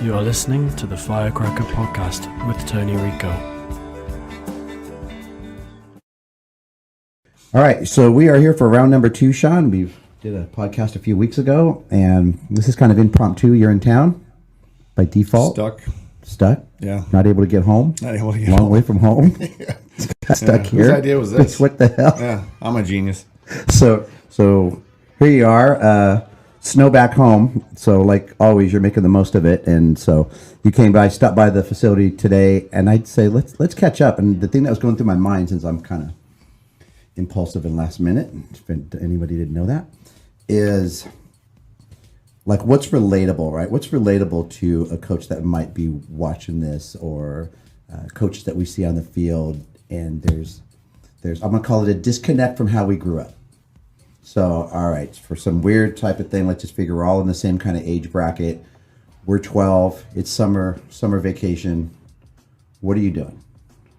You are listening to the Firecracker Podcast with Tony Rico. All right, so we are here for round number 2, Sean. We did a podcast a few weeks ago, and this is kind of impromptu. You're in town by default. Stuck? Yeah. Not able to get home? Not able to get Long home. way from home? Stuck here? Whose idea was this? What the hell? Yeah, I'm a genius. So here you are, snow back home. So like always, you're making the most of it. And so you stopped by the facility today, and I'd say let's catch up. And the thing that was going through my mind, since I'm kind of impulsive and last minute, if anybody didn't know that, is like what's relatable, right? What's relatable to a coach that might be watching this, or coaches that we see on the field, and there's I'm gonna call it a disconnect from how we grew up. So, all right, for some weird type of thing, let's just figure we're all in the same kind of age bracket. We're 12. It's summer vacation. What are you doing?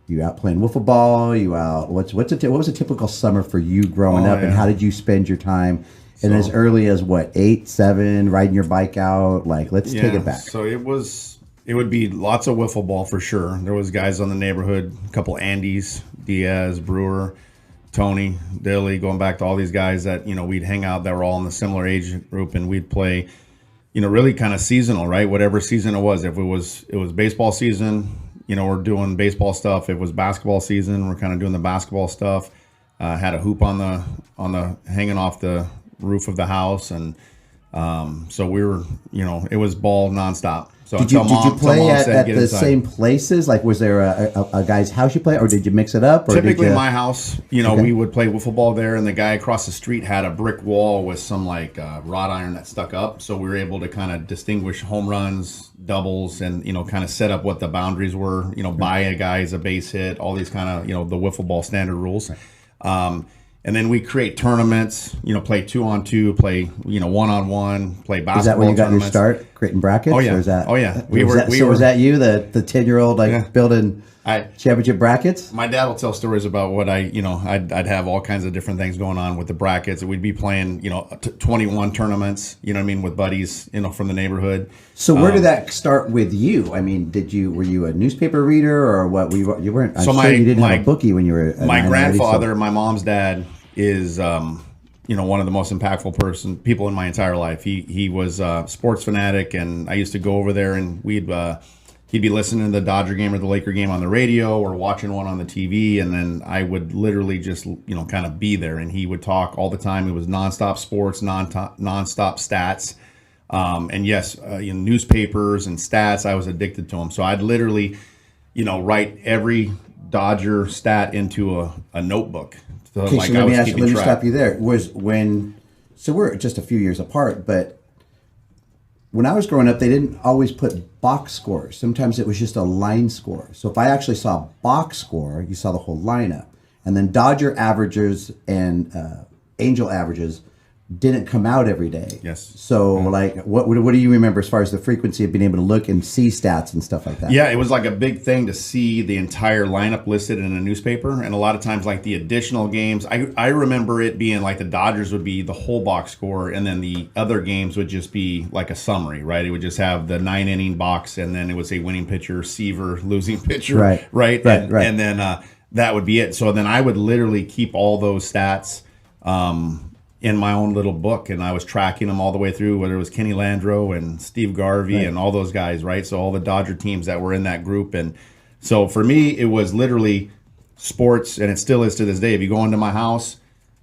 You out playing wiffle ball? You out? What was a typical summer for you growing up, and how did you spend your time? And as early as what, 8, 7, riding your bike out? Like, let's take it back. So it would be lots of wiffle ball for sure. There was guys on the neighborhood, a couple Andys, Diaz, Brewer, Tony, Dilly, going back to all these guys that, we'd hang out that were all in the similar age group, and we'd play, really kind of seasonal, right? Whatever season it was. If it was baseball season, we're doing baseball stuff. If it was basketball season, we're kind of doing the basketball stuff. Had a hoop on the hanging off the roof of the house, and so we were, it was ball nonstop. So did you play at the same places? Like, was there a guy's house you play, or did you mix it up? Or typically my house, we would play wiffle ball there, and the guy across the street had a brick wall with some wrought iron that stuck up, so we were able to kind of distinguish home runs, doubles, and kind of set up what the boundaries were. Buy a guy as a base hit, all these kind of the wiffle ball standard rules. Right. And then we create tournaments, play 2-on-2, play, 1-on-1, play basketball. Is that when you got your start, creating brackets? Oh, yeah. Or is that, oh, yeah. Was that you, the 10-year-old, building championship brackets? My dad will tell stories about what I'd have all kinds of different things going on with the brackets. We'd be playing, 21 tournaments, with buddies, from the neighborhood. So where did that start with you? I mean, were you a newspaper reader, or what? You weren't. I'm sure you didn't have a bookie when you were. My grandfather, my mom's dad, is one of the most impactful people in my entire life. He was a sports fanatic, and I used to go over there, and he'd be listening to the Dodger game or the Laker game on the radio, or watching one on the TV, and then I would literally just kind of be there, and he would talk all the time. It was nonstop sports, nonstop stats. And yes, newspapers and stats, I was addicted to them. So I'd literally, write every Dodger stat into a notebook. So, okay, so let me stop you there. So we're just a few years apart, but when I was growing up, they didn't always put box scores. Sometimes it was just a line score. So if I actually saw a box score, you saw the whole lineup. And then Dodger averages and Angel averages didn't come out every day. Yes. So what do you remember as far as the frequency of being able to look and see stats and stuff like that? Yeah, it was like a big thing to see the entire lineup listed in a newspaper, and a lot of times the additional games. I remember it being the Dodgers would be the whole box score, and then the other games would just be a summary, right? It would just have the 9-inning box, and then it would say winning pitcher, Seaver, losing pitcher, right. And then that would be it. So then I would literally keep all those stats in my own little book, and I was tracking them all the way through, whether it was Kenny Landreau and Steve Garvey and all those guys, right? So all the Dodger teams that were in that group. And so for me, it was literally sports, and it still is to this day. If you go into my house,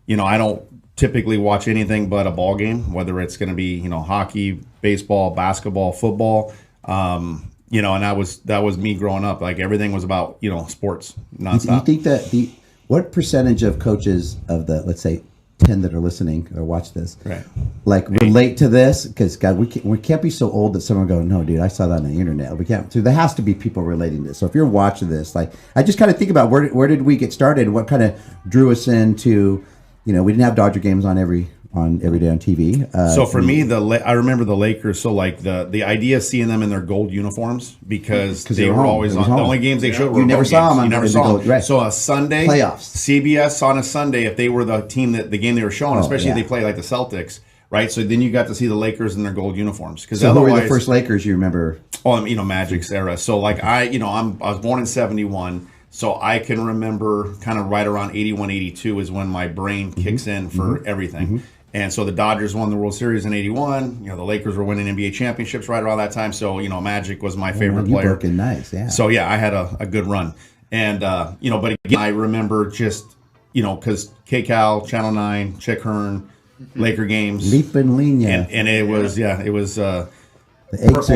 I don't typically watch anything but a ball game, whether it's going to be, hockey, baseball, basketball, football, and that was me growing up. Everything was about, sports nonstop. You think that what percentage of coaches of the, let's say, 10 that are listening or watch this, relate to this? Because God, we can't be so old that someone go, no, dude, I saw that on the internet. We can't. So there has to be people relating to this. So if you're watching this, I just kind of think about where did we get started? What kind of drew us into, we didn't have Dodger games on every day on TV. So for me, I remember the Lakers. So the idea of seeing them in their gold uniforms, because they were always on. The only games they showed were you never saw them. You never saw them. Right. So a Sunday playoffs, CBS on a Sunday, if they were the team that the game they were showing, especially if they play the Celtics, right? So then you got to see the Lakers in their gold uniforms. So who were the first Lakers you remember? Oh, Magic's era. So like I was born in 71. So I can remember kind of right around 81, 82 is when my brain kicks in for everything. And so the Dodgers won the World Series in 81. The Lakers were winning NBA championships right around that time. So, Magic was my favorite you player. broke in nice, yeah. So, yeah, I had a good run. And, but again, I remember just, because KCAL, Channel 9, Chick Hearn, Laker games. Leap and Lena. And it was, the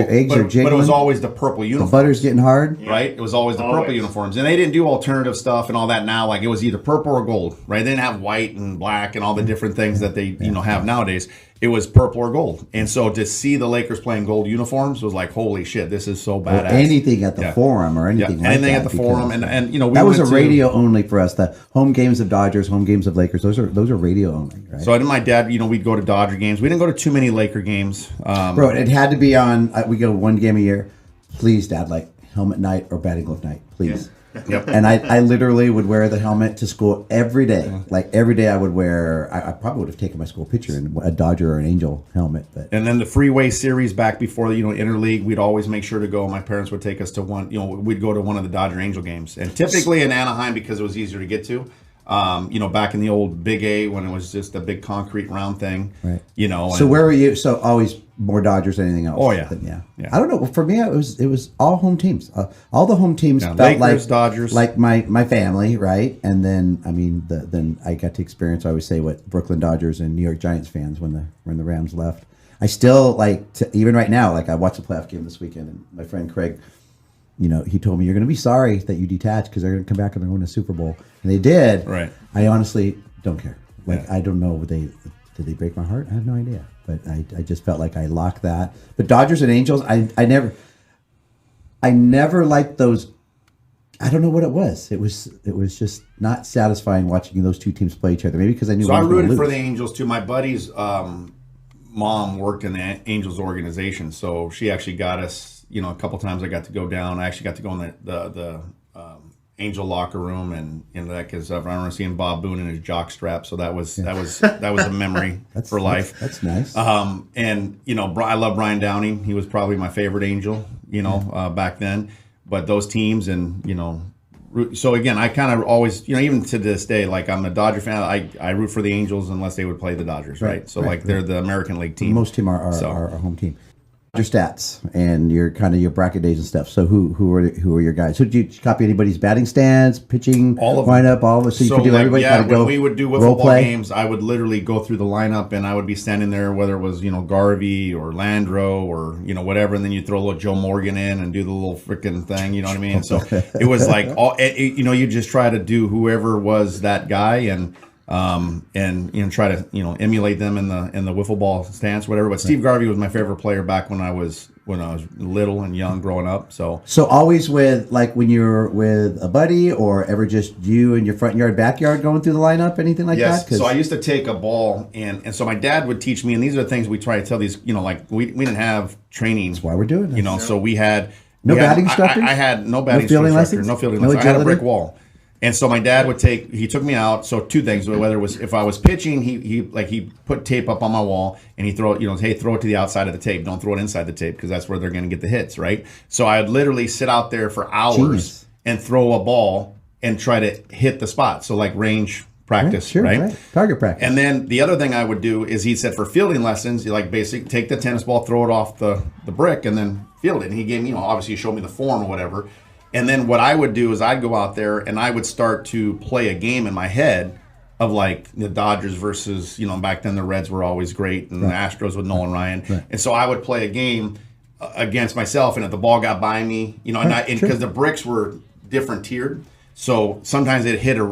eggs are jiggling. But it was always the purple uniform. The butter's getting hard. Right? It was always the purple uniforms. And they didn't do alternative stuff and all that now. Like, it was either purple or gold, right? They didn't have white and black and all the different things that they, have nowadays. It was purple or gold. And so to see the Lakers playing gold uniforms was like, holy shit, this is so badass. Or anything at the Forum or anything like that. Anything at the Forum. And we that was a went radio only for us. The home games of Dodgers, home games of Lakers, those are radio only, right? So I and my dad, we'd go to Dodger games. We didn't go to too many Laker games. Bro, it had to be on, we go one game a year. Please, Dad, like helmet night or batting glove night, please. Yep. And I literally would wear the helmet to school every day. Like every day I would wear, I probably would have taken my school picture in a Dodger or an Angel helmet. But and then the Freeway Series back before the interleague, we'd always make sure to go. My parents would take us to one, we'd go to one of the Dodger Angel games. And typically in Anaheim because it was easier to get to. Back in the old Big A when it was just a big concrete round thing. Right. So where were you? So always more Dodgers than anything else. Oh yeah. Yeah. I don't know. For me, it was all home teams. All the home teams felt Lakers, like Dodgers, like my family, right? And then then I got to experience. I always say what Brooklyn Dodgers and New York Giants fans when the Rams left. I still like to, even right now. Like I watched a playoff game this weekend, and my friend Craig. He told me you're going to be sorry that you detached because they're going to come back and they're going to win a Super Bowl, and they did. Right. I honestly don't care. Like I don't know. Did they break my heart? I have no idea. But I just felt like I locked that. But Dodgers and Angels, I never liked those. I don't know what it was. It was just not satisfying watching those two teams play each other. Maybe because I knew. So I one was gonna rooted for lose. the Angels too. My buddy's mom worked in the Angels organization, so she actually got us. A couple times I got to go down. I actually got to go in the Angel locker room and that because I remember seeing Bob Boone in his jock strap. So that was a memory for life. That's nice. And I love Brian Downing. He was probably my favorite Angel. Back then. But those teams and so again, I kind of always even to this day, like I'm a Dodger fan. I root for the Angels unless they would play the Dodgers, right? So they're the American League team. Most team are our home team. Your stats and your kind of your bracket days and stuff. So who are your guys? So did you copy anybody's batting stance, pitching, all of them. lineup, all of it? So you could do everybody. Yeah, kind of when we would do role football play games, I would literally go through the lineup and I would be standing there, whether it was Garvey or Landro or whatever, and then you throw a little Joe Morgan in and do the little freaking thing. You know what I mean? So it was like you just try to do whoever was that guy and try to emulate them in the wiffle ball stance, whatever. But Steve Garvey was my favorite player back when I was little and young, growing up. So always with like when you're with a buddy, or ever just you in your front yard, backyard, going through the lineup, anything like that. So I used to take a ball and so my dad would teach me, and these are the things we try to tell these. Like we didn't have training. That's why we're doing this. So we had batting instructors. I had no batting fielding instructor, lessons? no fielding No lessons. I had a agility? brick wall. And so my dad he took me out. So two things, whether it was if I was pitching, he put tape up on my wall and he throw it, hey, throw it to the outside of the tape. Don't throw it inside the tape because that's where they're going to get the hits, right? So I would literally sit out there for hours and throw a ball and try to hit the spot. So like range practice, right? Target practice. And then the other thing I would do is he said for fielding lessons, you basically take the tennis ball, throw it off the brick and then field it. And he gave me, obviously he showed me the form or whatever. And then what I would do is I'd go out there and I would start to play a game in my head of like the Dodgers versus, back then the Reds were always great and the Astros with Nolan Ryan. Right. And so I would play a game against myself, and if the ball got by me, because the bricks were different tiered. So sometimes it hit a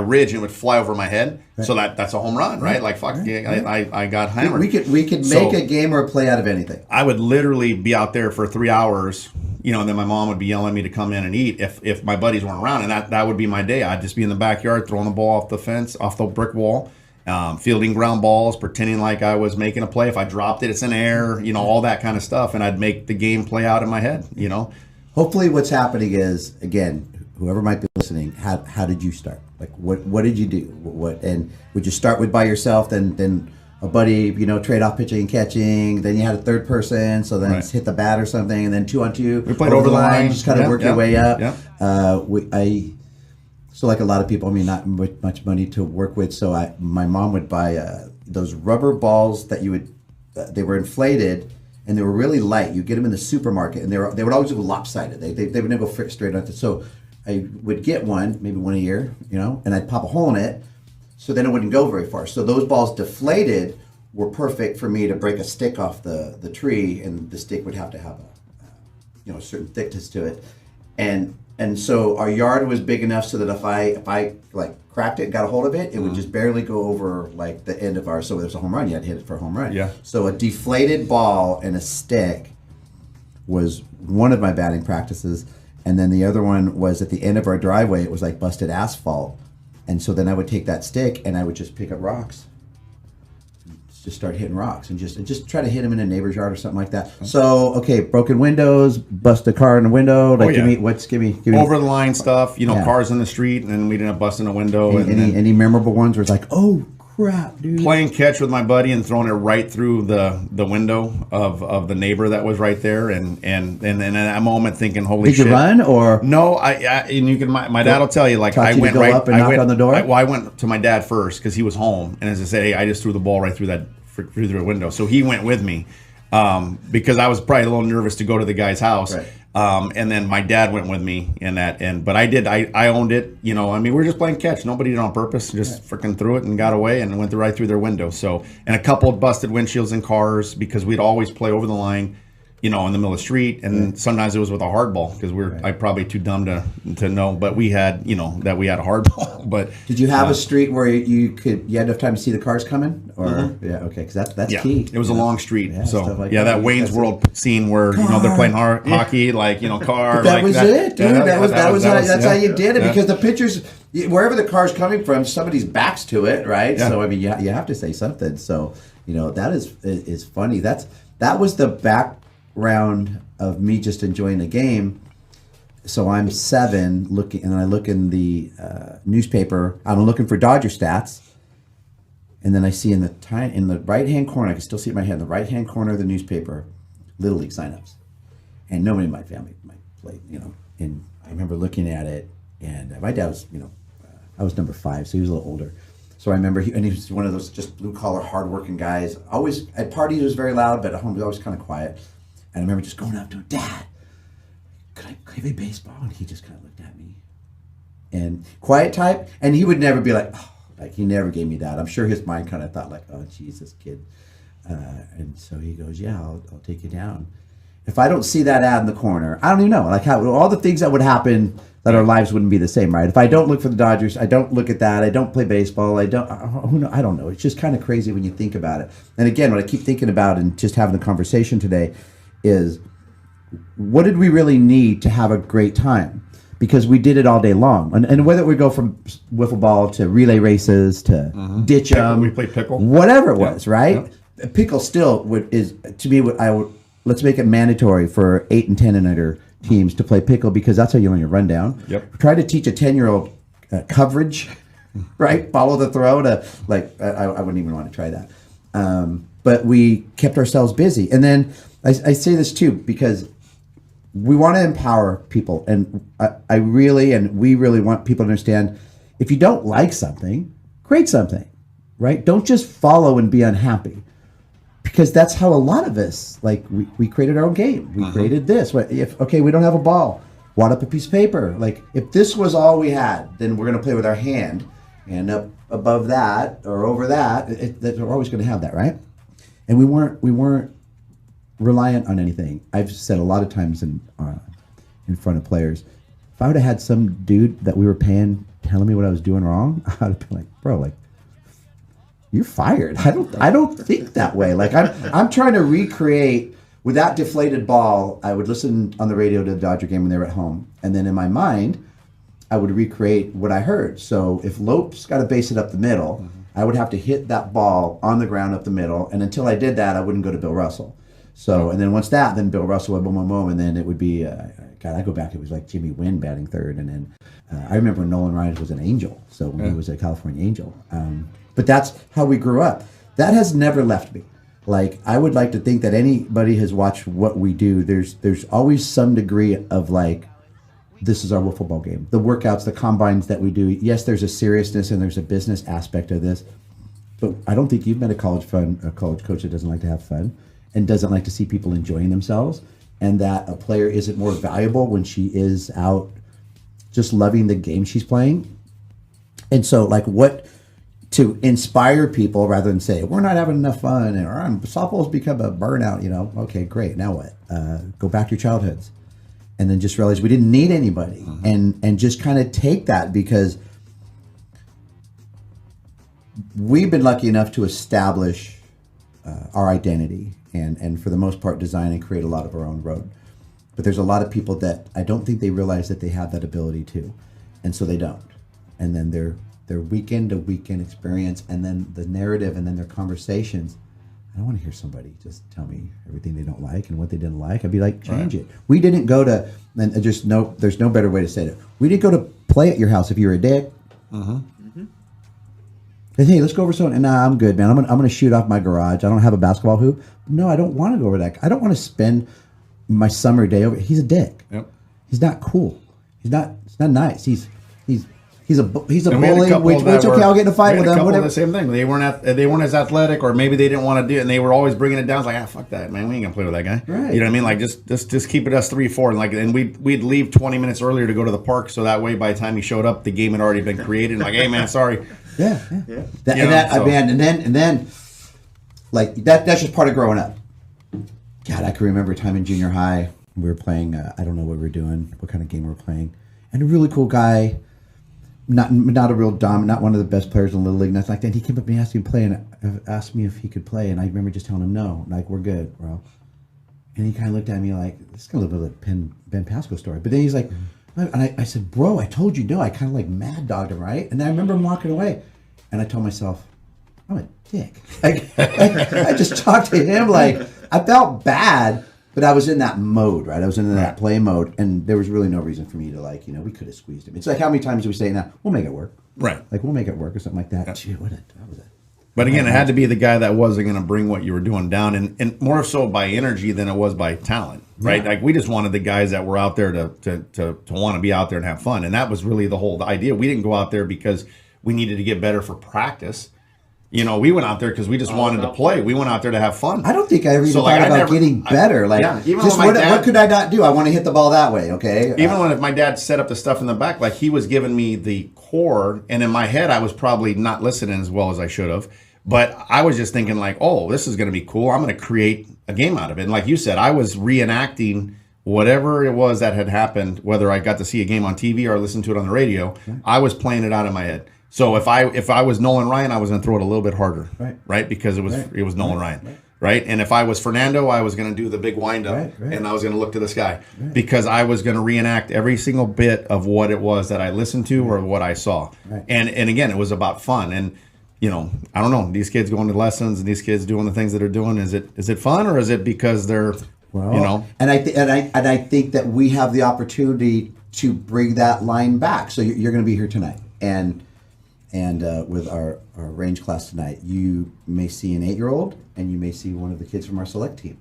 ridge and it would fly over my head. Right. So that's a home run, right? Like fuck, I got hammered. We could make a game or a play out of anything. I would literally be out there for 3 hours, and then my mom would be yelling at me to come in and eat if my buddies weren't around, and that would be my day. I'd just be in the backyard throwing the ball off the fence, off the brick wall, fielding ground balls, pretending like I was making a play. If I dropped it, it's in air, all that kind of stuff, and I'd make the game play out in my head, Hopefully what's happening is, again, whoever might be listening, how did you start? Like what did you do? And would you start with by yourself, then a buddy, trade off pitching and catching. Then you had a third person, so then it's hit the bat or something, and then 2-on-2. We played over the line, just kind of work your way up. Yeah. So like a lot of people, I mean, not much money to work with. So my mom would buy those rubber balls that you would, they were inflated and they were really light. You get them in the supermarket, and they would always go lopsided. They would never fit straight on. So I would get one, maybe one a year, and I'd pop a hole in it, so then it wouldn't go very far. So those balls deflated were perfect for me to break a stick off the tree, and the stick would have to have a certain thickness to it, and so our yard was big enough so that if I like cracked it, got a hold of it, it would just barely go over like the end of our. So if there's a home run, you had to hit it for a home run. Yeah. So a deflated ball and a stick was one of my batting practices, and then the other one was at the end of our driveway. It was like busted asphalt, and so then I would take that stick and I would just pick up rocks. Just start hitting rocks and just try to hit them in a neighbor's yard or something like that. So broken windows, bust a car in the window. Like give me over the line stuff. Cars in the street, and then we ended up busting a window. Any memorable ones where it's like, oh crap, dude. Playing catch with my buddy and throwing it right through the window of the neighbor that was right there, and in that moment thinking, holy shit. Did you run or no? And you can my dad will tell you, like, I went right up and knock on the door. I went to my dad first because he was home, and as I said, hey, I just threw the ball right through the window. So he went with me because I was probably a little nervous to go to the guy's house. Right. And then my dad went with me in that, but I owned it. We were just playing catch. Nobody did it on purpose. Just freaking threw it and got away and went right through their window. So, and a couple of busted windshields in cars because we'd always play over the line, in the middle of the street, and sometimes it was with a hard ball because I probably too dumb to know, but we had, that we had a hard ball. But did you have a street where you had enough time to see the cars coming? Or okay, because that's key. It was a long street, so like that Wayne's World scene where they're playing hockey, car. But that was it, dude. Yeah, that's how you did it because the pitchers, wherever the car's coming from, somebody's backs to it, right? Yeah. So I mean, you have to say something. So that is funny. That was the background of me just enjoying the game. So I'm 7 looking, and I look in the newspaper. I'm looking for Dodger stats, and then I see in the right hand corner, I can still see it in my head, in the right hand corner of the newspaper, Little League signups, and nobody in my family might play. And I remember looking at it, and my dad was, I was number 5, so he was a little older. So I remember he was one of those just blue collar, hard working guys. Always at parties he was very loud, but at home he was always kind of quiet. And I remember just going up to him, Dad, could I play baseball? And he just kind of looked at me. And quiet type, and he would never be like, oh, like he never gave me that. I'm sure his mind kind of thought like, oh, Jesus, kid. And so he goes, yeah, I'll take you down. If I don't see that ad in the corner, I don't even know. Like how all the things that would happen that our lives wouldn't be the same, right? If I don't look for the Dodgers, I don't look at that. I don't play baseball. I don't know. It's just kind of crazy when you think about it. And again, what I keep thinking about and just having the conversation today is, what did we really need to have a great time? Because we did it all day long. And whether we go from wiffle ball to relay races to ditch 'em, we played pickle, whatever it was, right? Yep. Pickle still is to me what I would. Let's make it mandatory for 8 and 10 and under teams to play pickle because that's how you learn your rundown. Yep. Try to teach a 10-year-old coverage, right? Follow the throw to I wouldn't even want to try that. But we kept ourselves busy. And then I say this too because we want to empower people. And we really want people to understand, if you don't like something, create something, right? Don't just follow and be unhappy. Because that's how a lot of us, like, we created our own game. We created this. We don't have a ball, wad up a piece of paper. Like, if this was all we had, then we're going to play with our hand. And up above that or over that, we're always going to have that, right? And we weren't reliant on anything. I've said a lot of times in front of players, if I would have had some dude that we were paying telling me what I was doing wrong, I'd have been like, bro, like, you're fired. I don't think that way. Like I'm trying to recreate with that deflated ball. I would listen on the radio to the Dodger game when they were at home, and then in my mind, I would recreate what I heard. So if Lopes got to base it up the middle, I would have to hit that ball on the ground up the middle, and until I did that, I wouldn't go to Bill Russell. So and then once that, then Bill Russell would boom, boom, boom, and then it would be God. I go back. It was like Jimmy Wynn batting third, and then I remember when Nolan Ryan was an Angel. So when he was a California Angel. But that's how we grew up. that has never left me. Like, I would like to think that anybody has watched what we do. There's always some degree of like, this is our wiffle ball game. The workouts, the combines that we do. Yes, there's a seriousness and there's a business aspect of this, but I don't think you've met a college coach that doesn't like to have fun and doesn't like to see people enjoying themselves, and that a player isn't more valuable when she is out just loving the game she's playing. And so, like, what to inspire people rather than say we're not having enough fun or softball's become a burnout. Okay, great. Now what? Go back to your childhoods. And then just realize we didn't need anybody, and just kind of take that, because we've been lucky enough to establish our identity and for the most part design and create a lot of our own road. But there's a lot of people that I don't think they realize that they have that ability too, and so they don't. And then their weekend to weekend experience, and then the narrative, and then their conversations. I don't want to hear somebody just tell me everything they don't like and what they didn't like. I'd be like, change it. We didn't go to, and there's no better way to say it. We didn't go to play at your house if you were a dick. And, hey, let's go over something. And nah, I'm good, man. I'm gonna shoot off my garage. I don't have a basketball hoop. No, I don't want to go over that. I don't want to spend my summer day over. He's a dick. Yep. He's not cool. It's not nice. He's a And we had a bully. couple Which that okay, were- I'll get in a fight we had with a them. couple Whatever. The same thing. They weren't as athletic, or maybe they didn't want to do it, and they were always bringing it down. It's like, fuck that, man. We ain't gonna play with that guy. Right. You know what I mean? Like, just keep it us 3-4, and like, and we'd leave 20 minutes earlier to go to the park, so that way by the time he showed up, the game had already been created. And like, hey, man, sorry. Yeah. That, You and know, that, so- man, and then, like that's just part of growing up. God, I can remember a time in junior high we were playing. I don't know what we were doing, what kind of game we were playing, and a really cool guy, not a real dominant, not one of the best players in Little League, nothing like that. He came up and asked me to play, and asked me if he could play, and I remember just telling him no, like, we're good, bro. And he kind of looked at me like, this is a little bit of a Ben Pasco story. But then he's like, and I said, bro, I told you no. I kind of like mad dogged him, right? And I remember him walking away, and I told myself, I'm a dick. Like, I just talked to him like, I felt bad, but I was in that mode, right? I was in that play mode, and there was really no reason for me to, like, we could have squeezed him. It's like, how many times do we say now, we'll make it work? Right. Like, we'll make it work or something like that. Gee, that was it. But again, it had to be the guy that wasn't going to bring what you were doing down, and more so by energy than it was by talent, right? Like, we just wanted the guys that were out there to want to be out there and have fun, and that was really the idea. We didn't go out there because we needed to get better for practice. We went out there because we just wanted to play. We went out there to have fun. I don't think I ever even thought about getting better. Even just when my dad, what could I not do? I want to hit the ball that way, okay? Even when if my dad set up the stuff in the back, like, he was giving me the core, and in my head I was probably not listening as well as I should have. But I was just thinking like, oh, this is going to be cool. I'm going to create a game out of it. And like you said, I was reenacting whatever it was that had happened, whether I got to see a game on TV or listen to it on the radio. I was playing it out in my head. So if I was Nolan Ryan, I was going to throw it a little bit harder, right? Because it was Nolan Ryan, right? And if I was Fernando, I was going to do the big wind up, and I was going to look to the sky, because I was going to reenact every single bit of what it was that I listened to or what I saw. And again, it was about fun. And I don't know, these kids going to lessons and these kids doing the things that they're doing. Is it fun, or is it because they're And I think that we have the opportunity to bring that line back. So you're going to be here tonight, and with our range class tonight, you may see an 8-year-old, and you may see one of the kids from our select team.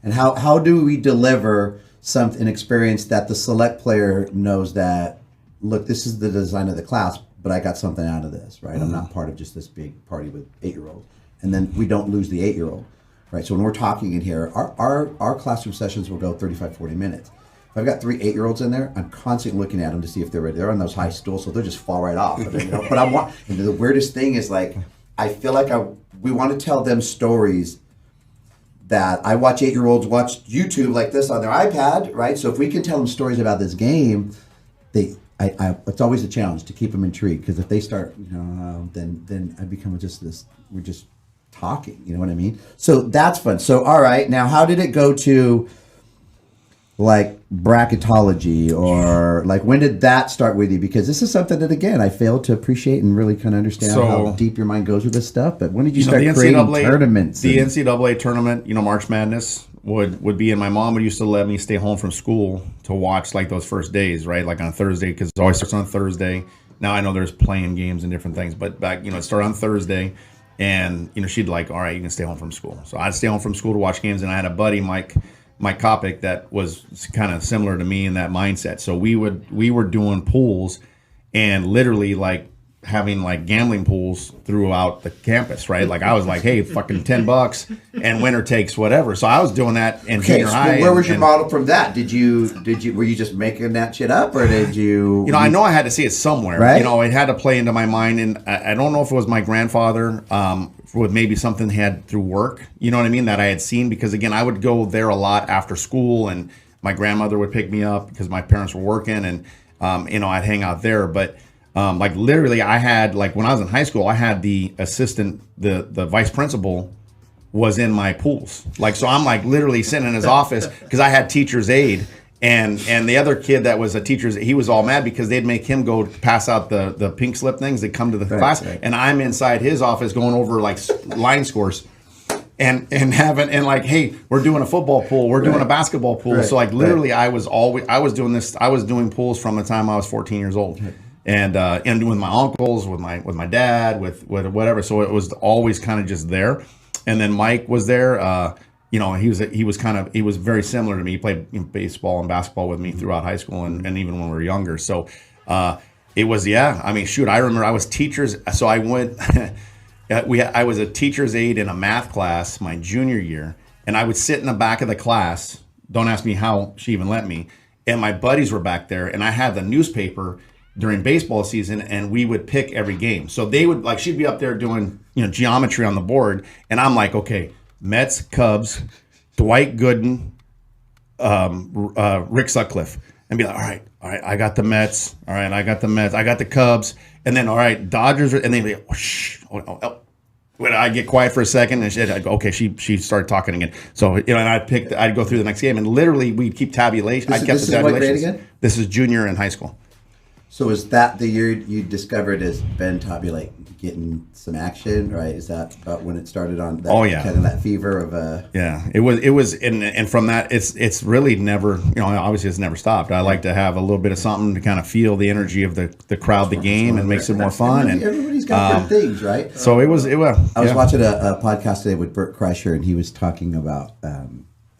And how do we deliver an experience that the select player knows that, look, this is the design of the class, but I got something out of this, right? I'm not part of just this big party with 8-year-olds. And then we don't lose the 8-year-old, right? So when we're talking in here, our classroom sessions will go 35, 40 minutes. If I've got 3 8-year-olds in there, I'm constantly looking at them to see if they're ready. They're on those high stools, so they'll just fall right off. But I want, and the weirdest thing is, like, I feel like we want to tell them stories that I watch 8-year-olds watch YouTube like this on their iPad, right? So if we can tell them stories about this game, it's always a challenge to keep them intrigued, because if they start, then I become we're just talking, you know what I mean? So that's fun. So, all right, now how did it go to, like, bracketology, or like, when did that start with you? Because this is something that, again, I fail to appreciate and really kind of understand how deep your mind goes with this stuff. But when did you start creating tournaments? The NCAA tournament, March Madness would be, and my mom would used to let me stay home from school to watch, like, those first days, right? Like on Thursday, because it always starts on Thursday. Now I know there's playing games and different things, but back, it started on Thursday. And she'd like, all right, you can stay home from school. So I'd stay home from school to watch games, and I had a buddy, Mike Kopic, that was kind of similar to me in that mindset. So we were doing pools, and literally like having like gambling pools throughout the campus, right? Like I was like, hey, fucking $10 and winner takes whatever. So I was doing that in junior high. Where was your model from that? Were you just making that shit up, or did you? I know I had to see it somewhere. Right? It had to play into my mind, and I don't know if it was my grandfather, with maybe something he had through work. You know what I mean? That I had seen, because again, I would go there a lot after school, and my grandmother would pick me up because my parents were working, and I'd hang out there, but. Like literally I had, like when I was in high school, I had the assistant, the vice principal was in my pools. Like, so I'm like literally sitting in his office because I had teacher's aide, and the other kid that was a teacher's, he was all mad because they'd make him go pass out the pink slip things that come to the class. Right. And I'm inside his office going over like line scores. And like, hey, we're doing a football pool, we're doing a basketball pool. Right. So like literally I was doing pools from the time I was 14 years old. Right. And with my uncles, with my dad, with whatever. So it was always kind of just there. And then Mike was there. He was very similar to me. He played baseball and basketball with me throughout high school and even when we were younger. So it was, I mean, shoot, I remember I was teachers. So I went, I was a teacher's aide in a math class my junior year, and I would sit in the back of the class. Don't ask me how she even let me. And my buddies were back there, and I had the newspaper during baseball season, and we would pick every game. So they would, like, she'd be up there doing, geometry on the board, and I'm like, okay, Mets, Cubs, Dwight Gooden, Rick Sutcliffe, and be like, all right, I got the Mets, all right, I got the Cubs, and then all right, Dodgers, and then be like, when I get quiet for a second, and I'd go, okay, she started talking again. So and I'd go through the next game, and literally we'd keep tabulation. I kept the tabulations. What grade again? This is junior in high school. So is that the year you discovered as Ben Tabulate getting some action, right? Is that about when it started on that, kind of that fever of Yeah, it was and from that it's really never, obviously it's never stopped. I like to have a little bit of something to kind of feel the energy of the crowd, the game, and makes it more fun. And everybody's got different things, right? So it was. I was watching a podcast today with Bert Kreischer, and he was talking about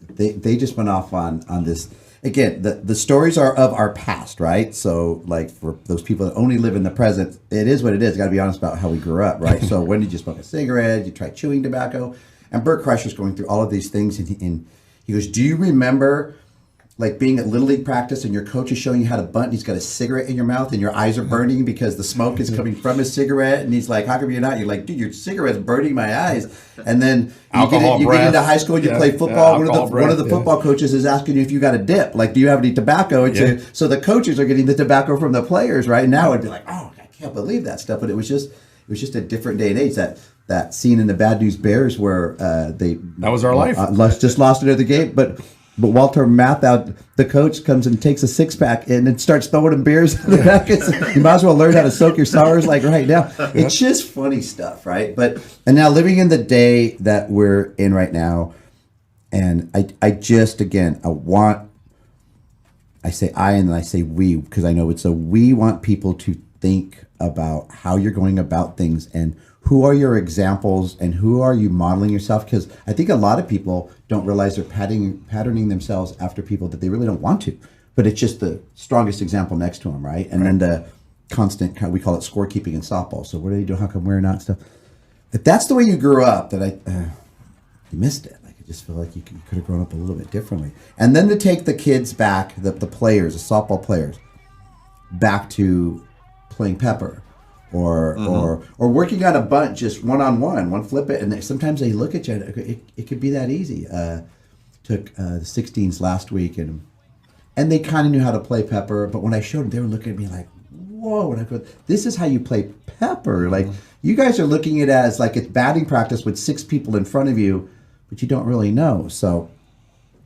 they just went off on this. Again, the stories are of our past, right? So, like, for those people that only live in the present, it is what it is. You got to be honest about how we grew up, right? So, when did you smoke a cigarette? You try chewing tobacco? And Bert Kreischer's going through all of these things, and he goes, do you remember, like, being at Little League practice and your coach is showing you how to bunt, and he's got a cigarette in your mouth, and your eyes are burning because the smoke is coming from his cigarette, and he's like, how come you're not? You're like, dude, your cigarette's burning my eyes. And then you get into high school, you play football. One of the football coaches is asking you if you got a dip. Like, do you have any tobacco? So the coaches are getting the tobacco from the players, right? Now it'd be like, oh, I can't believe that stuff. But it was just a different day and age. That scene in the Bad News Bears where that was our life. Just lost another game, but Walter Matthau, the coach, comes and takes a 6-pack and then starts throwing them beers in the back. You might as well learn how to soak your sours like right now. It's just funny stuff, right? And now living in the day that we're in right now, and I say I and then I say we, because I know it's we want people to think about how you're going about things and who are your examples and who are you modeling yourself? Because I think a lot of people don't realize they're patterning themselves after people that they really don't want to. But it's just the strongest example next to them, right? And then the constant, we call it scorekeeping in softball. So what are you doing? How come we're not stuff? If that's the way you grew up, that you missed it. Like, I just feel like you could have grown up a little bit differently. And then to take the kids back, the players, the softball players, back to playing pepper. Or working on a bunt just one-on-one, one flip it, and sometimes they look at you. It could be that easy. Took the 16s last week, and they kind of knew how to play pepper. But when I showed them, they were looking at me like, "Whoa!" And I go, "This is how you play pepper." Like, you guys are looking at it as like it's batting practice with 6 people in front of you, but you don't really know. So,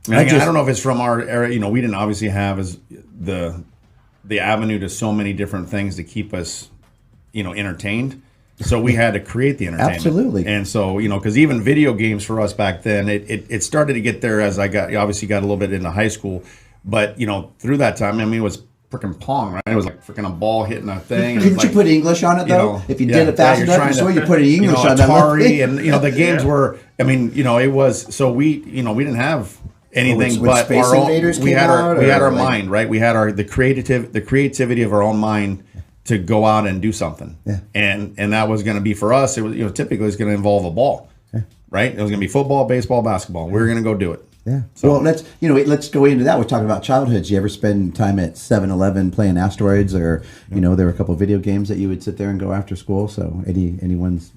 I don't know if it's from our era. We didn't obviously have as the avenue to so many different things to keep us entertained. So we had to create the entertainment. Absolutely. And so, because even video games for us back then, it started to get there as I got a little bit into high school. But, through that time, I mean, it was freaking Pong, right? It was like freaking a ball hitting a thing. And Didn't like, you put English on it though? If you did it fast you're enough, trying so to- you put English on that. Atari, and the games were. I mean, it was. So we didn't have anything when but Space our own. Invaders We came had out, our or like- mind, right? We had the creativity of our own mind to go out and do something. Yeah. And that was going to be for us. It was typically it's going to involve a ball, right? It was going to be football, baseball, basketball. We were going to go do it. Yeah. So- Well, let's go into that. We're talking about childhood. Did you ever spend time at 7-Eleven playing Asteroids, or there were a couple of video games that you would sit there and go after school? So anyone's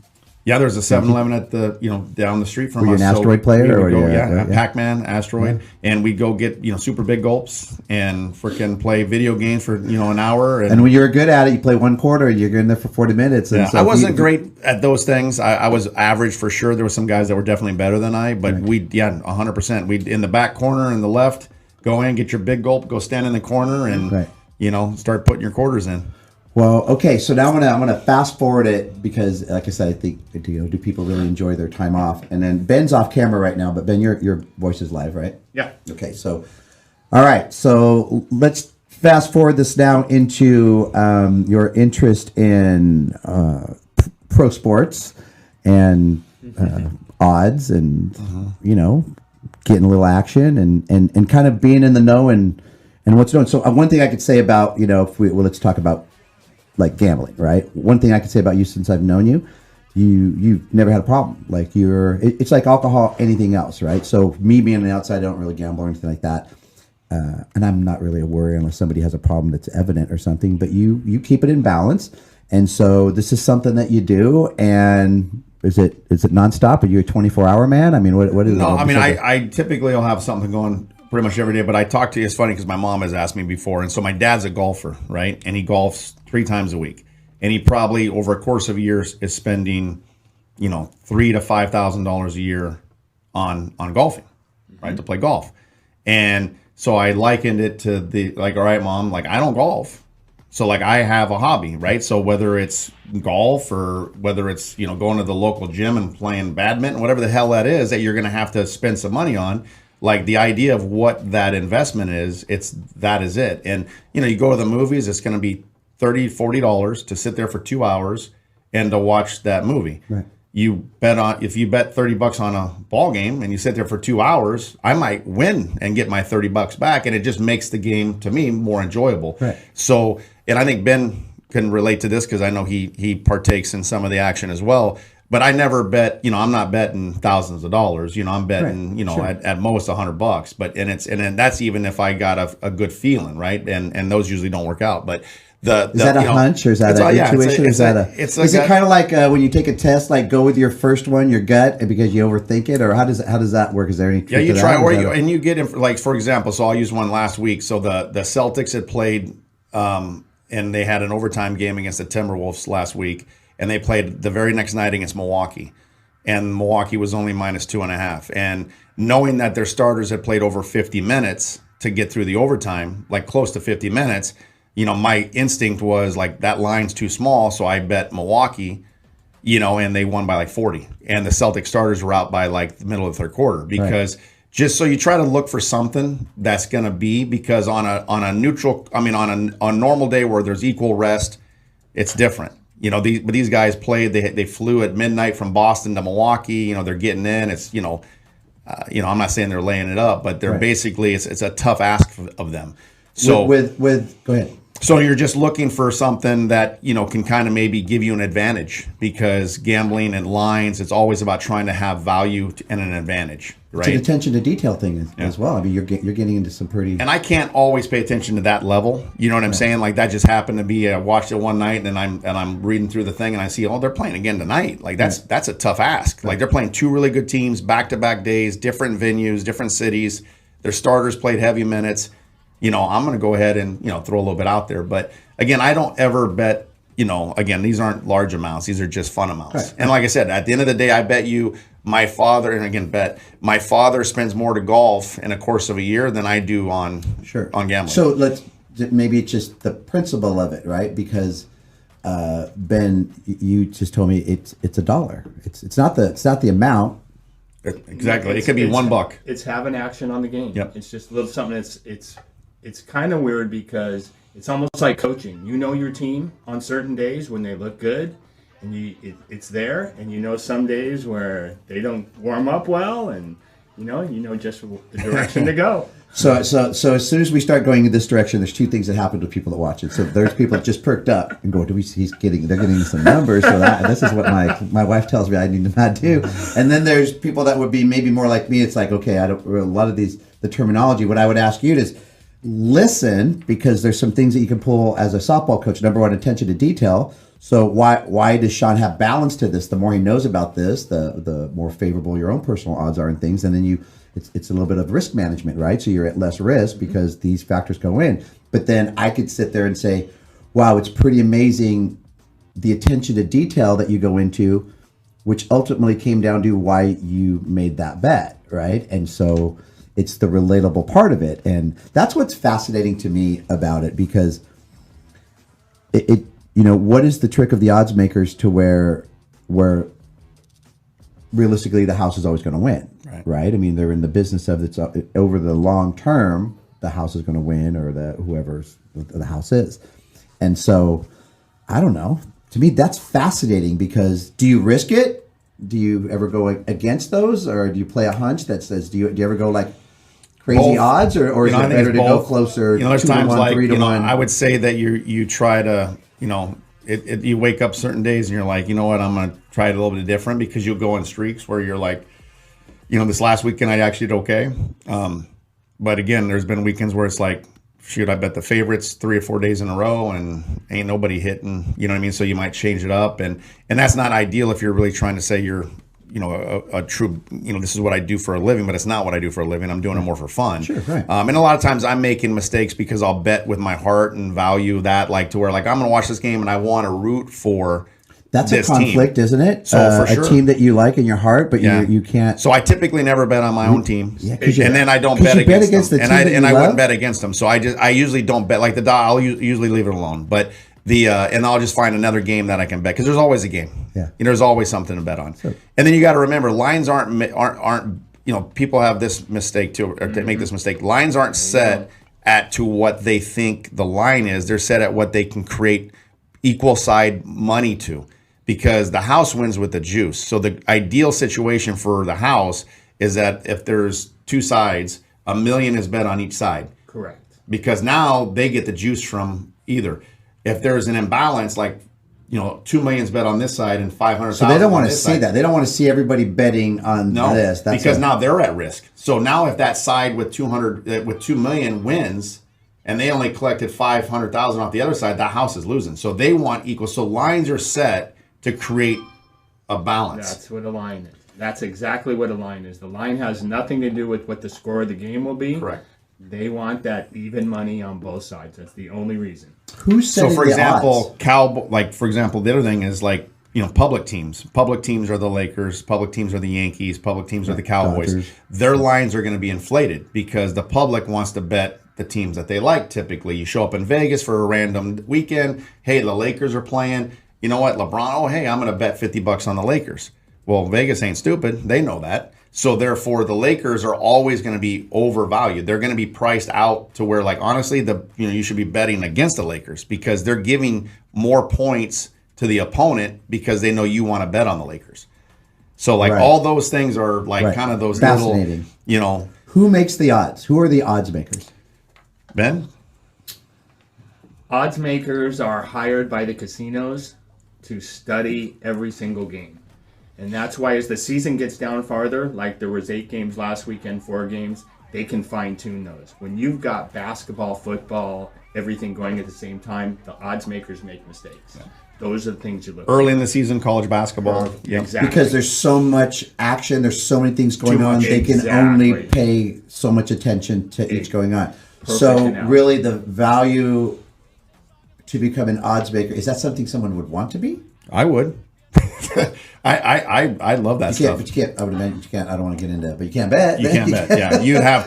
Yeah, there's a 7-Eleven at the down the street from Were you us. an Asteroid player, we would or go, yeah. Pac-Man, Asteroid, and we'd go get super big gulps and freaking play video games for an hour. And when you're good at it, you play 1 quarter, and you're in there for 40 minutes. And Yeah, so I if wasn't you- great at those things. I was average for sure. There were some guys that were definitely better than I, but 100%. We'd in the back corner in the left, go in, get your big gulp, go stand in the corner, and Right. start putting your quarters in. Well, okay, so now I'm gonna fast forward it because, like I said, I think do people really enjoy their time off? And then Ben's off camera right now, but Ben, your voice is live, right? Yeah. Okay, so all right, so let's fast forward this now into your interest in pro sports and odds, and getting a little action and kind of being in the know and what's going. So one thing I could say about let's talk about like gambling, right? One thing I could say about you since I've known you, you've never had a problem. Like it's like alcohol, anything else, right? So me being on the outside, I don't really gamble or anything like that. And I'm not really a worry unless somebody has a problem that's evident or something, but you keep it in balance. And so this is something that you do. And is it nonstop? Are you a 24-hour man? I mean, what is it? No, I mean, I typically will have something going pretty much every day, but I talk to you. It's funny because my mom has asked me before. And so my dad's a golfer, right? And he golfs 3 times a week. And he probably over a course of years is spending, $3,000 to $5,000 a year on golfing, right? To play golf. And so I likened it to all right, Mom, like I don't golf. So like I have a hobby, right? So whether it's golf or whether it's, going to the local gym and playing badminton, whatever the hell that is that you're going to have to spend some money on, like the idea of what that investment is, that is it. And, you go to the movies, it's going to be $30, $40 to sit there for 2 hours and to watch that movie. Right. If you bet $30 on a ball game and you sit there for 2 hours, I might win and get my $30 back, and it just makes the game to me more enjoyable. Right. So, and I think Ben can relate to this because I know he partakes in some of the action as well. But I never bet, I'm not betting thousands of dollars. I'm betting, Sure. at most $100. But and that's even if I got a good feeling, right? And those usually don't work out. But is that a hunch, or is that an intuition? Is it kind of like when you take a test, like go with your first one, your gut, and because you overthink it, or how does that work? Is there any? Yeah, you try, and you get like for example. So I'll use one last week. So the Celtics had played, and they had an overtime game against the Timberwolves last week, and they played the very next night against Milwaukee, and Milwaukee was only -2.5. And knowing that their starters had played over 50 minutes to get through the overtime, like close to 50 minutes. My instinct was like that line's too small, so I bet Milwaukee, and they won by like 40. And the Celtic starters were out by like the middle of the third quarter because just so you try to look for something that's going to be, because on a normal day where there's equal rest, it's different. But these guys played. They flew at midnight from Boston to Milwaukee. They're getting in. It's I'm not saying they're laying it up, but they're basically it's a tough ask of them. So go ahead. So you're just looking for something that, can kind of maybe give you an advantage, because gambling and lines, it's always about trying to have value and an advantage, right? It's an attention to detail thing as well. I mean, you're getting into some pretty. And I can't always pay attention to that level. You know what I'm saying? Like that just happened to be. I watched it one night, and I'm reading through the thing, and I see, they're playing again tonight. Like that's a tough ask. Like they're playing 2 really good teams, back-to-back days, different venues, different cities. Their starters played heavy minutes. I'm going to go ahead and, throw a little bit out there. But again, I don't ever bet, again, these aren't large amounts. These are just fun amounts. Right. And like I said, at the end of the day, I bet you my father spends more to golf in a course of a year than I do on gambling. So maybe it's just the principle of it, right? Because Ben, you just told me it's $1. It's not the amount. Exactly. It could be $1. It's having action on the game. Yep. It's just a little something it's kind of weird because It's almost like coaching. You know your team on certain days when they look good, and it's there. And you know some days where they don't warm up well, and you know just the direction to go. So as soon as we start going in this direction, there's two things that happen to people that watch it. So there's people that just perked up and go, they're getting some numbers. So this is what my wife tells me I need to not do. And then there's people that would be maybe more like me. It's like, okay, a lot of the terminology. What I would ask you is listen, because there's some things that you can pull as a softball coach. Number one, attention to detail. So why does Sean have balance to this? The more he knows about this, the more favorable your own personal odds are and things. And then it's a little bit of risk management, right? So you're at less risk because these factors go in. But then I could sit there and say, wow, it's pretty amazing the attention to detail that you go into, which ultimately came down to why you made that bet, right? And so it's the relatable part of it. And that's what's fascinating to me about it, because it what is the trick of the odds makers to where realistically the house is always going to win, right? I mean, they're in the business of it's over the long term, the house is going to win, or whoever's the house is. And so, I don't know. To me, that's fascinating, because do you risk it? Do you ever go against those, or do you play a hunch that says, do you ever go like crazy Both. odds, or is it better to go closer? There's 2 to times 1, like 3 to 1? I would say that you try to you wake up certain days and you're like, you know what, I'm gonna try it a little bit different, because you'll go on streaks where you're like, this last weekend I actually did okay, but again, there's been weekends where it's like, shoot, I bet the favorites 3 or 4 days in a row and ain't nobody hitting, you know what I mean? So you might change it up, and that's not ideal if you're really trying to say you're a true, this is what I do for a living, but it's not what I do for a living. I'm doing it more for fun. Sure, right. And a lot of times I'm making mistakes because I'll bet with my heart and value that, like, to where, like, I'm going to watch this game and I want to root for That's this a conflict, team. isn't it? So for sure. A team that you like in your heart, but you can't. So I typically never bet on my own team, Yeah, and then I don't bet against them, and I wouldn't bet against them. So I usually don't bet, like I'll usually leave it alone, but. And I'll just find another game that I can bet, because there's always a game. Yeah. There's always something to bet on. Sure. And then you got to remember, lines aren't people have this mistake too, or they make this mistake. Lines aren't set to what they think the line is. They're set at what they can create equal side money to, because the house wins with the juice. So the ideal situation for the house is that if there's 2 sides, $1 million is bet on each side. Correct. Because now they get the juice from either. If there's an imbalance, like, 2 million's bet on this side and 500,000. So they don't want to see that. They don't want to see everybody betting on this. Because now they're at risk. So now if that side with 2 million wins, and they only collected 500,000 off the other side, that house is losing. So they want equal. So lines are set to create a balance. That's what a line is. That's exactly what a line is. The line has nothing to do with what the score of the game will be. Correct. They want that even money on both sides. That's the only reason. Who's setting for the example, odds? for example, the other thing is like, public teams. Public teams are the Lakers. Public teams are the Yankees. Public teams are the Cowboys. Dodgers. Their lines are going to be inflated because the public wants to bet the teams that they like. Typically, you show up in Vegas for a random weekend. Hey, the Lakers are playing. You know what, LeBron? Oh, hey, I'm going to bet $50 on the Lakers. Well, Vegas ain't stupid. They know that. So therefore, the Lakers are always going to be overvalued. They're going to be priced out to where, like, honestly, you should be betting against the Lakers, because they're giving more points to the opponent because they know you want to bet on the Lakers. So, like, all those things are like kind of those fascinating little, Who makes the odds? Who are the odds makers? Ben? Odds makers are hired by the casinos to study every single game. And that's why as the season gets down farther, like there was 8 games last weekend, 4 games, they can fine tune those. When you've got basketball, football, everything going at the same time, the odds makers make mistakes. Yeah. Those are the things you look early at. in the season, college basketball. Yep. Exactly. Because there's so much action, there's so many things going on. They can Exactly. only pay so much attention to each going on. Perfect So analogy. really the value to become an odds maker, is that something someone would want to be? I would. I love that stuff. But you can't. I would imagine you can't. I don't want to get into it, but you can't bet. You can't bet. Yeah, you'd have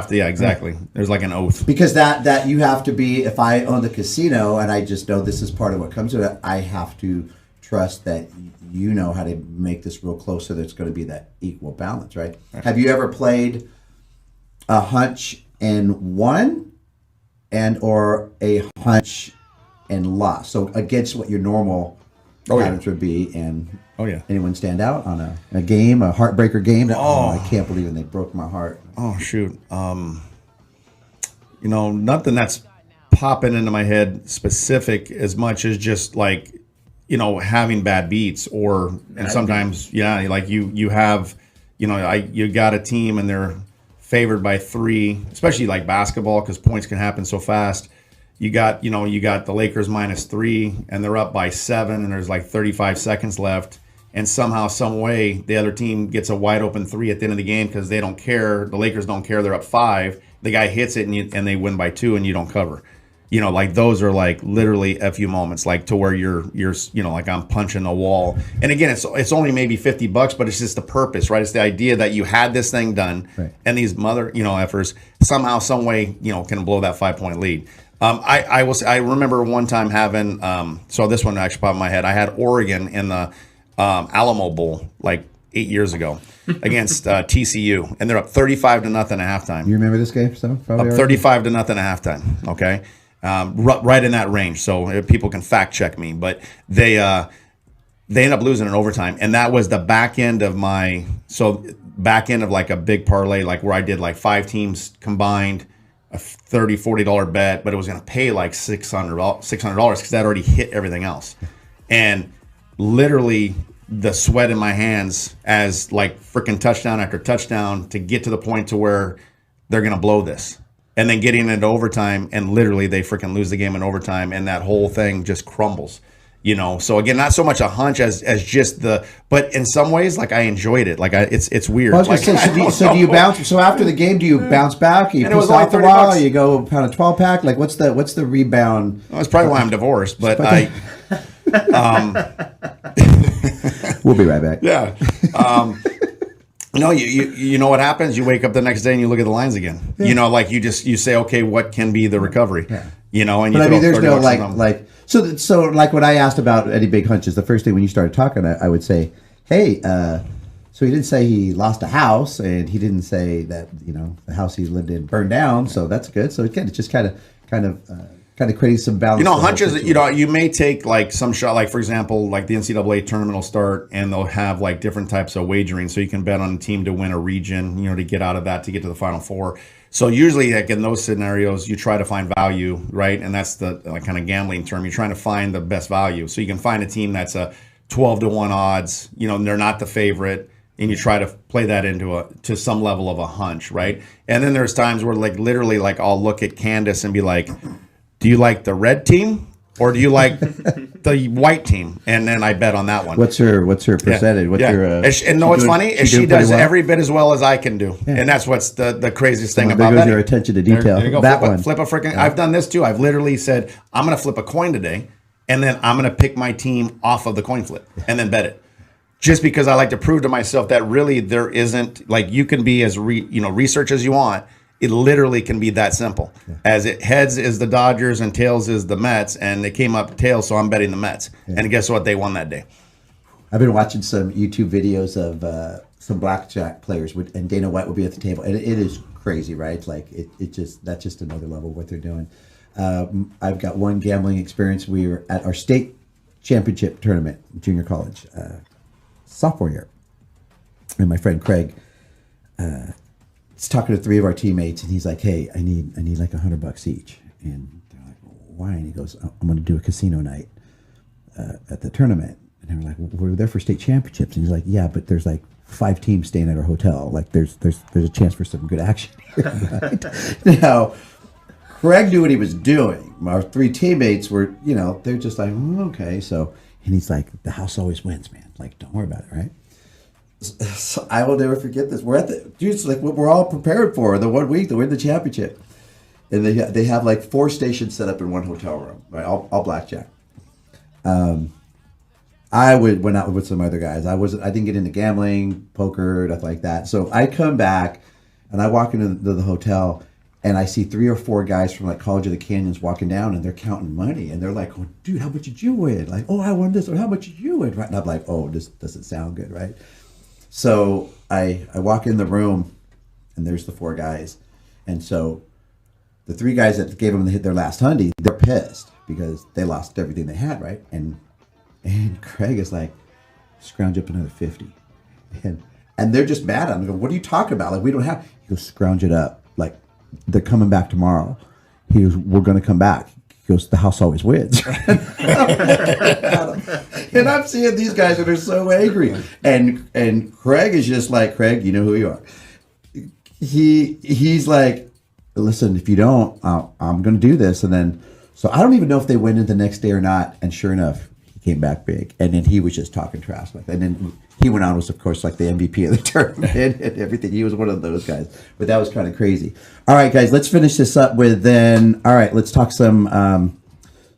to. Yeah, exactly. There's like an oath. Because that you have to be. If I own the casino and I just know this is part of what comes with it, I have to trust that you know how to make this real close, so there's going to be that equal balance, right? Have you ever played a hunch and won, and or a hunch and loss. So against what your normal patterns would be. And anyone stand out on a game, a heartbreaker game? I can't believe it. They broke my heart. Oh shoot. Nothing that's popping into my head specific as much as just like, having bad beats and sometimes, like you have, you got a team and they're favored by 3, especially like basketball, because points can happen so fast. You got the Lakers -3 and they're up by 7 and there's like 35 seconds left. And somehow, some way, the other team gets a wide open 3 at the end of the game because they don't care. The Lakers don't care. They're up 5. The guy hits it and they win by 2 and you don't cover. Like those are like literally a few moments, like to where you're like I'm punching a wall. And again, it's only maybe $50, but it's just the purpose, right? It's the idea that you had this thing done, right, and these mother effers somehow, some way, can blow that 5-point lead. I remember one time having so this one actually popped in my head. I had Oregon in the Alamo Bowl like 8 years ago against TCU, and they're up 35-0 at halftime. You remember this game? So probably up 35-0 at halftime. Okay, right in that range. So people can fact check me, but they end up losing in overtime, and that was the back end of like a big parlay, like where I did like 5 teams combined, a $30-$40 bet, but it was going to pay like $600 because that already hit everything else, and literally the sweat in my hands as like freaking touchdown after touchdown to get to the point to where they're going to blow this, and then getting into overtime, and literally they freaking lose the game in overtime, and that whole thing just crumbles. So again, not so much a hunch as just but in some ways, like I enjoyed it. Like it's weird. I was like, gonna say, do you bounce? So after the game, do you bounce back? You piss off a while? You go pound a 12-pack? Like what's the rebound? Well, that's probably why I'm divorced. But we'll be right back. Yeah. No, you know what happens? You wake up the next day and you look at the lines again. Yeah. Like you say, okay, what can be the recovery? Yeah. And you. But I mean, there's no like. So like when I asked about any big hunches, the first thing when you started talking, I would say, hey, so he didn't say he lost a house, and he didn't say that the house he lived in burned down. So that's good. So again, it's just kind of creating some balance. Hunches. You may take like some shot, like for example, like the NCAA tournament will start, and they'll have like different types of wagering, so you can bet on a team to win a region, to get out of that to get to the Final Four. So usually, like in those scenarios, you try to find value, right? And that's the kind of gambling term. You're trying to find the best value. So you can find a team that's a 12-1 odds. They're not the favorite, and you try to play that to some level of a hunch, right? And then there's times where like literally, like I'll look at Candace and be like, do you like the red team or do you like the white team? And then I bet on that one. What's her percentage? Yeah. What's your? And what's funny is she does every bit as well as I can do, and that's what's the craziest thing about that. Your attention to detail. There you go. That flip a freaking. Yeah. I've done this too. I've literally said I'm going to flip a coin today, and then I'm going to pick my team off of the coin flip, and then bet it. Just because I like to prove to myself that really there isn't, like, you can be as research as you want. It literally can be that simple. Yeah. As it heads is the Dodgers and tails is the Mets, and they came up tails, so I'm betting the Mets. Yeah. And guess what? They won that day. I've been watching some YouTube videos of some blackjack players, and Dana White will be at the table, and it is crazy, right? Like that's just another level of what they're doing. I've got one gambling experience. We were at our state championship tournament, junior college, sophomore year, and my friend Craig. He's talking to 3 of our teammates, and he's like, "Hey, I need like $100 each." And they're like, "Why?" And he goes, "I'm going to do a casino night at the tournament." And they're like, "We're there for state championships." And he's like, "Yeah, but there's like 5 teams staying at our hotel. Like there's a chance for some good action here." Right? Now, Craig knew what he was doing. Our 3 teammates were, they're just like, "Okay." So, and he's like, "The house always wins, man. Like, don't worry about it, right?" So I will never forget this. We're at it's like what we're all prepared for, the 1 week to win the championship, and they have like 4 stations set up in one hotel room, right? All blackjack. I went out with some other guys. I didn't get into gambling, poker, nothing like that. So I come back, and I walk into the hotel, and I see 3 or 4 guys from like College of the Canyons walking down, and they're counting money, and they're like, "Oh, dude, how much did you win?" Like, "Oh, I won this," or "How much did you win?" Right? And I'm like, "Oh, this doesn't sound good," right? So I walk in the room, and there's the 4 guys. And so the three guys that gave them their last Hyundai, they're pissed because they lost everything they had, right? And Craig is like, scrounge up another 50. And they're just mad at him. They go, what are you talking about? Like, we don't have. He goes, scrounge it up. Like, they're coming back tomorrow. He goes, we're going to come back. He goes, the house always wins. And I'm seeing these guys that are so angry. And Craig is just like, Craig, you know who you are. He's like, listen, if you don't, I'm going to do this. And then, so I don't even know if they went in the next day or not. And sure enough, he came back big. And then he was just talking trash like that. And then he went on, was of course like the MVP of the tournament and everything. He was one of those guys. But that was kind of crazy. All right, guys, let's finish this up with then. All right, let's talk some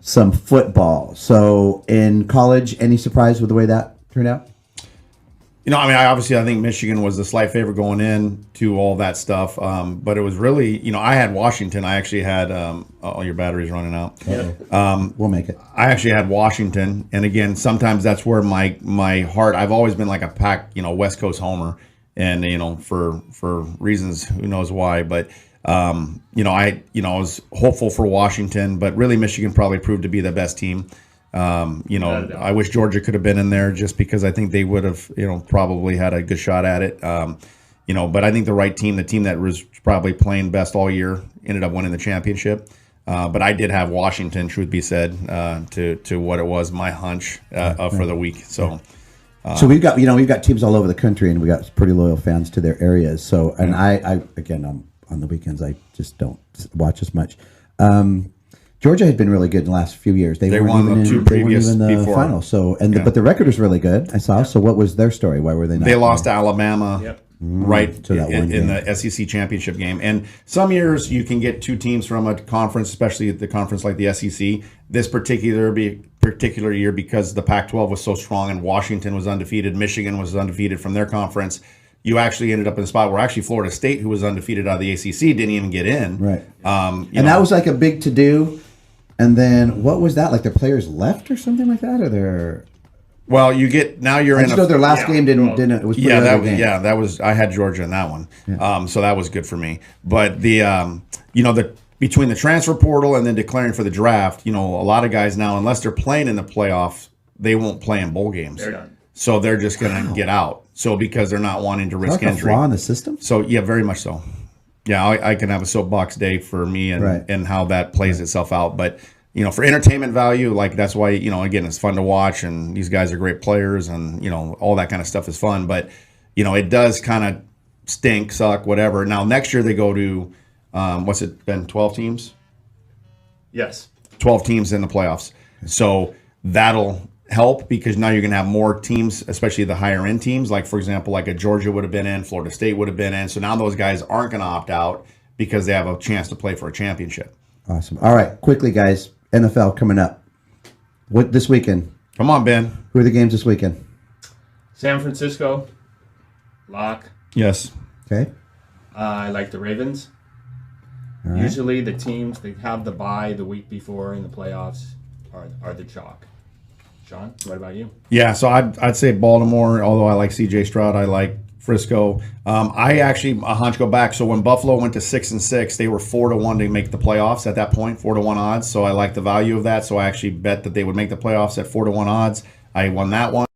football. So in college, any surprise with the way that turned out? You know, I mean, I think Michigan was the slight favorite going in to all that stuff. But it was really, you know, I had Washington. I actually had, oh, your battery's running out. We'll make it. I actually had Washington. And again, sometimes that's where my heart, I've always been like a pack, you know, West Coast homer. And, you know, for reasons, who knows why. But, you know, I was hopeful for Washington, but really Michigan probably proved to be the best team. You know, I wish Georgia could have been in there just because I think they would have, you know, probably had a good shot at it. You know, but I think the right team, the team that was probably playing best all year, ended up winning the championship. But I did have Washington, truth be said, to what it was my hunch for the week. So. So we've got teams all over the country, and we got pretty loyal fans to their areas. So, and I again, on the weekends, I just don't watch as much. Georgia had been really good in the last few years. They won the two previous in the before. final. So, but the record was really good. I saw. Yeah. So, what was their story? Why were they not? They lost to Alabama. Yep. Right So that in the SEC championship game. And some years you can get two teams from a conference, especially the conference like the SEC. This particular year, because the Pac-12 was so strong and Washington was undefeated, Michigan was undefeated from their conference, you actually ended up in a spot where actually Florida State, who was undefeated out of the ACC, didn't even get in. Right. That was like a big to-do. And then what was that? Like their players left or something like that? Or their... Well, you get now you're I in. just know their last game didn't. It was that was. I had Georgia in that one, so that was good for me. But the between the transfer portal and then declaring for the draft, you know, a lot of guys now, unless they're playing in the playoffs, they won't play in bowl games. They're done. So they're just going to get out. So because they're not wanting to risk like injury. A flaw in the system. So yeah, very much so. Yeah, I can have a soapbox day for me and how that plays itself out, but. You know, for entertainment value, like that's why, you know, again, it's fun to watch and these guys are great players and, you know, all that kind of stuff is fun. But, you know, it does kind of suck, whatever. Now, next year they go to, what's it been, 12 teams? Yes. 12 teams in the playoffs. So that'll help because now you're going to have more teams, especially the higher end teams. Like, for example, like a Georgia would have been in, Florida State would have been in. So now those guys aren't going to opt out because they have a chance to play for a championship. Awesome. All right, quickly, guys. NFL coming up. What this weekend? Come on, Ben. Who are the games this weekend? San Francisco, lock. Yes. Okay. I like the Ravens. Right. Usually the teams that have the bye the week before in the playoffs are the chalk. Sean, what about you? Yeah, so I'd say Baltimore, although I like C.J. Stroud. I like Frisco. I actually a hunch go back. So when Buffalo went to 6-6, they were 4-1 to make the playoffs at that point, 4-1 odds. So I like the value of that. So I actually bet that they would make the playoffs at 4-1 odds. I won that one.